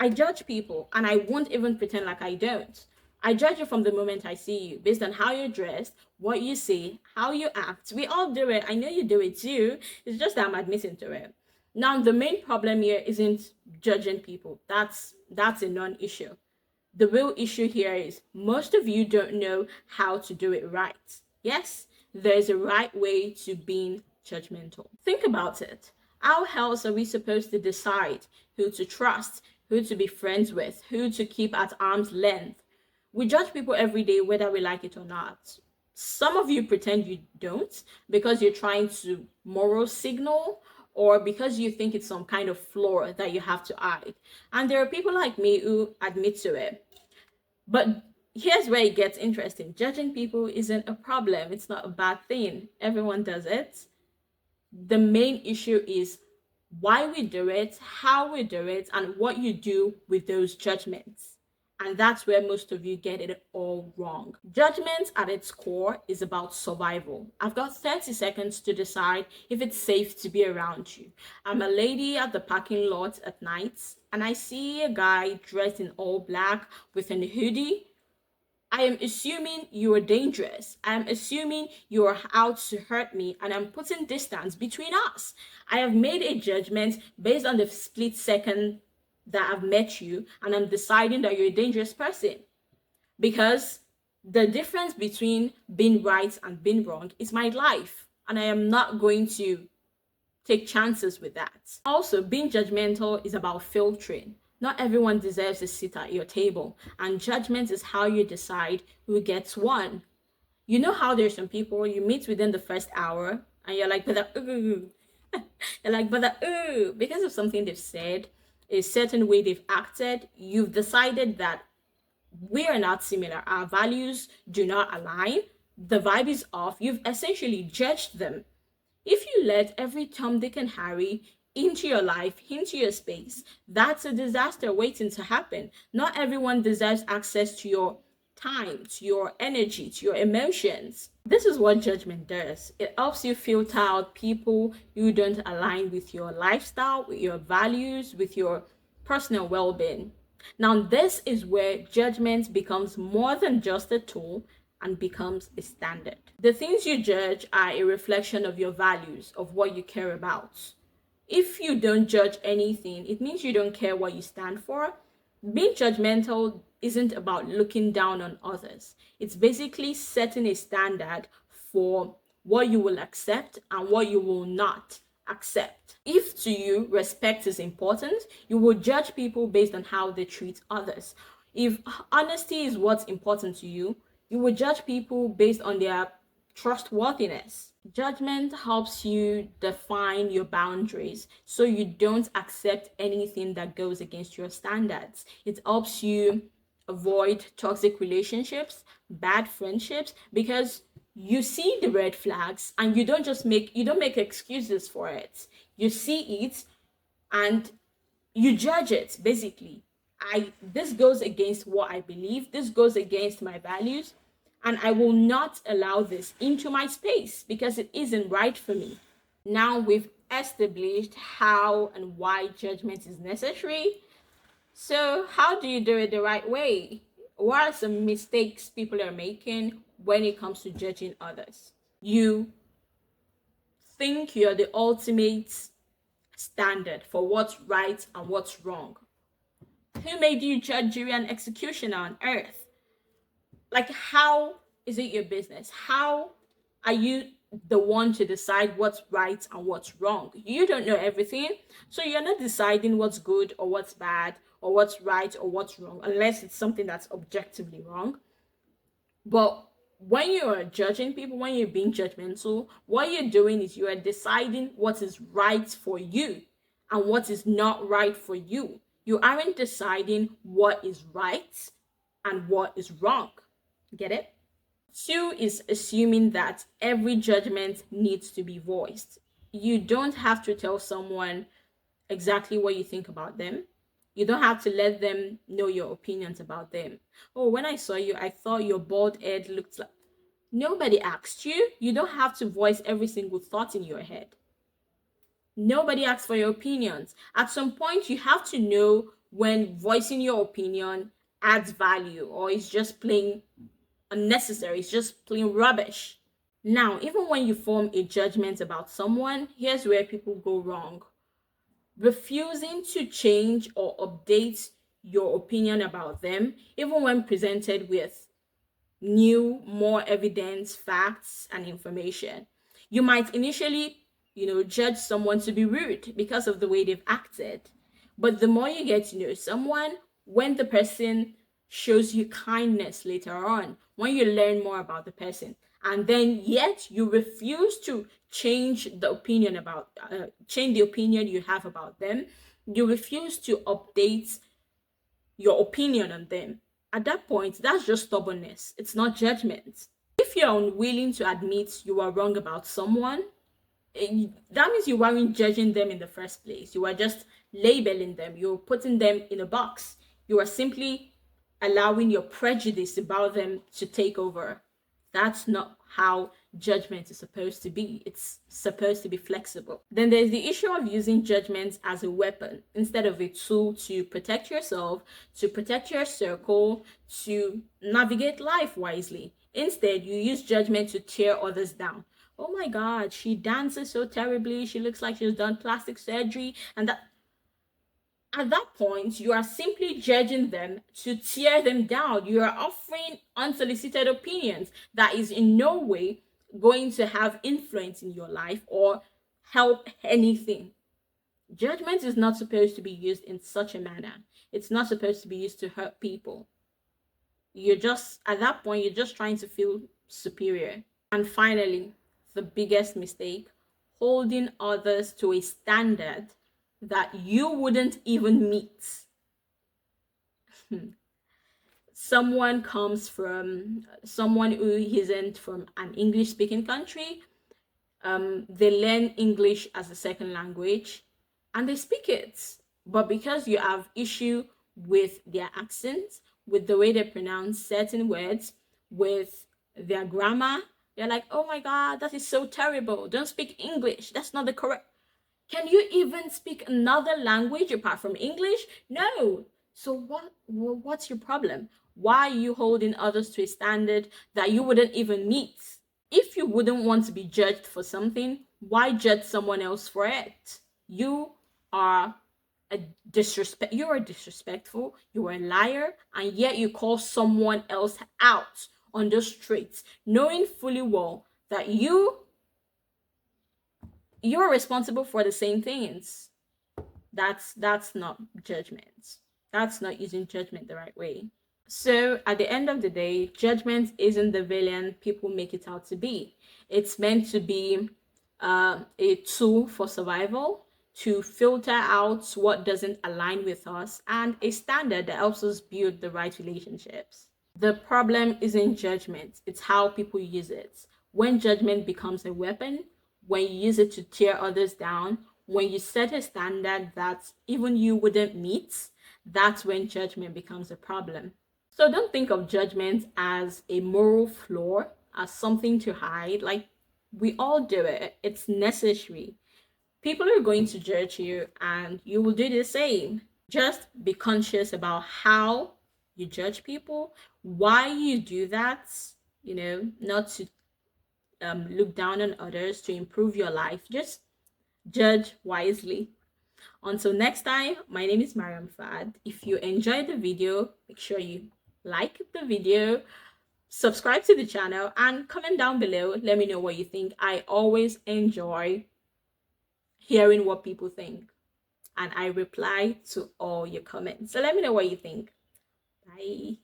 I judge people and I won't even pretend like I don't. I judge you from the moment I see you, based on how you're dressed, what you say, how you act. We all do it. I know you do it too. It's just that I'm admitting to it. Now, the main problem here isn't judging people. That's a non-issue. The real issue here is most of you don't know how to do it right. Yes, there's a right way to being judgmental. Think about it. How else are we supposed to decide who to trust, who to be friends with, who to keep at arm's length? We judge people every day, whether we like it or not. Some of you pretend you don't because you're trying to moral signal or because you think it's some kind of flaw that you have to hide. And there are people like me who admit to it. But here's where it gets interesting. Judging people isn't a problem. It's not a bad thing. Everyone does it. The main issue is why we do it, how we do it, and what you do with those judgments. And that's where most of you get it all wrong. Judgment at its core is about survival. I've got 30 seconds to decide if it's safe to be around you. I'm a lady at the parking lot at night and I see a guy dressed in all black with a hoodie. I am assuming you are dangerous. I am assuming you are out to hurt me, and I'm putting distance between us. I have made a judgment based on the split second that I've met you, and I'm deciding that you're a dangerous person. Because the difference between being right and being wrong is my life, and I am not going to take chances with that. Also, being judgmental is about filtering. Not everyone deserves a seat at your table, and judgment is how you decide who gets one. You know how there's some people you meet within the first hour, and you're like, but ooh, you're like, but ooh, because of something they've said, a certain way they've acted, you've decided that we are not similar. Our values do not align. The vibe is off. You've essentially judged them. If you let every Tom, Dick, and Harry into your life, into your space, that's a disaster waiting to happen. Not everyone deserves access to your time, to your energy, to your emotions. This is what judgment does. It helps you filter out people who don't align with your lifestyle, with your values, with your personal well being. Now, this is where judgment becomes more than just a tool and becomes a standard. The things you judge are a reflection of your values, of what you care about. If you don't judge anything, it means you don't care what you stand for. Being judgmental isn't about looking down on others. It's basically setting a standard for what you will accept and what you will not accept. If to you respect is important, you will judge people based on how they treat others. If honesty is what's important to you, you will judge people based on their trustworthiness. Judgment helps you define your boundaries so you don't accept anything that goes against your standards. It helps you avoid toxic relationships, bad friendships, because you see the red flags and you don't make excuses for it. You see it and you judge it basically. This goes against what I believe, this goes against my values, and I will not allow this into my space because it isn't right for me. Now we've established how and why judgment is necessary. So, how do you do it the right way? What are some mistakes people are making when it comes to judging others? You think you're the ultimate standard for what's right and what's wrong. Who made you judge, jury, and executioner on earth? Like, how is it your business? How are you the one to decide what's right and what's wrong? You don't know everything, so you're not deciding what's good or what's bad or what's right or what's wrong unless it's something that's objectively wrong. But when you are judging people, when you're being judgmental, what you're doing is you are deciding what is right for you and what is not right for you. You aren't deciding what is right and what is wrong. Get it? Two is assuming that every judgment needs to be voiced. You don't have to tell someone exactly what you think about them. You don't have to let them know your opinions about them. Oh, when I saw you, I thought your bald head looked like. Nobody asked you. You don't have to voice every single thought in your head. Nobody asks for your opinions. At some point, you have to know when voicing your opinion adds value or is just plain unnecessary, it's just plain rubbish. Now, even when you form a judgment about someone, here's where people go wrong. Refusing to change or update your opinion about them, even when presented with new, more evidence, facts, and information. You might initially, judge someone to be rude because of the way they've acted. But the more you get to know someone, when the person shows you kindness later on, when you learn more about the person, and then yet you refuse to change the opinion you have about them, you refuse to update your opinion on them. At that point, that's just stubbornness. It's not judgment. If you're unwilling to admit you are wrong about someone, that means you weren't judging them in the first place. You are just labeling them. You're putting them in a box. You are simply allowing your prejudice about them to take over. That's not how judgment is supposed to be. It's supposed to be flexible. Then there's the issue of using judgment as a weapon instead of a tool to protect yourself, to protect your circle, to navigate life wisely. Instead, you use judgment to tear others down. Oh my God, she dances so terribly. She looks like she's done plastic surgery. And that at that point, you are simply judging them to tear them down. You are offering unsolicited opinions that is in no way going to have influence in your life or help anything. Judgment is not supposed to be used in such a manner. It's not supposed to be used to hurt people. At that point, you're just trying to feel superior. And finally, the biggest mistake, holding others to a standard that you wouldn't even meet. Someone who isn't from an English speaking country, they learn English as a second language and they speak it. But because you have issue with their accent, with the way they pronounce certain words, with their grammar, you're like, oh my God, that is so terrible. Don't speak English. That's not the correct. Can you even speak another language apart from English? No. So what's your problem? Why are you holding others to a standard that you wouldn't even meet? If you wouldn't want to be judged for something, why judge someone else for it? You are disrespectful, you are a liar, and yet you call someone else out on the streets, knowing fully well that you're responsible for the same things. That's not judgment. That's not using judgment the right way. So at the end of the day, judgment isn't the villain people make it out to be. It's meant to be a tool for survival, to filter out what doesn't align with us, and a standard that helps us build the right relationships. The problem isn't judgment, it's how people use it. When judgment becomes a weapon, when you use it to tear others down, when you set a standard that even you wouldn't meet, that's when judgment becomes a problem. So don't think of judgment as a moral flaw, as something to hide. Like, we all do it, it's necessary. People are going to judge you and you will do the same. Just be conscious about how you judge people, why you do that, not to look down on others, to improve your life. Just judge wisely. Until next time, my name is Mariam Fad. If you enjoyed the video, make sure you like the video, subscribe to the channel, and comment down below. Let me know what you think. I always enjoy hearing what people think, and I reply to all your comments. So let me know what you think. Bye.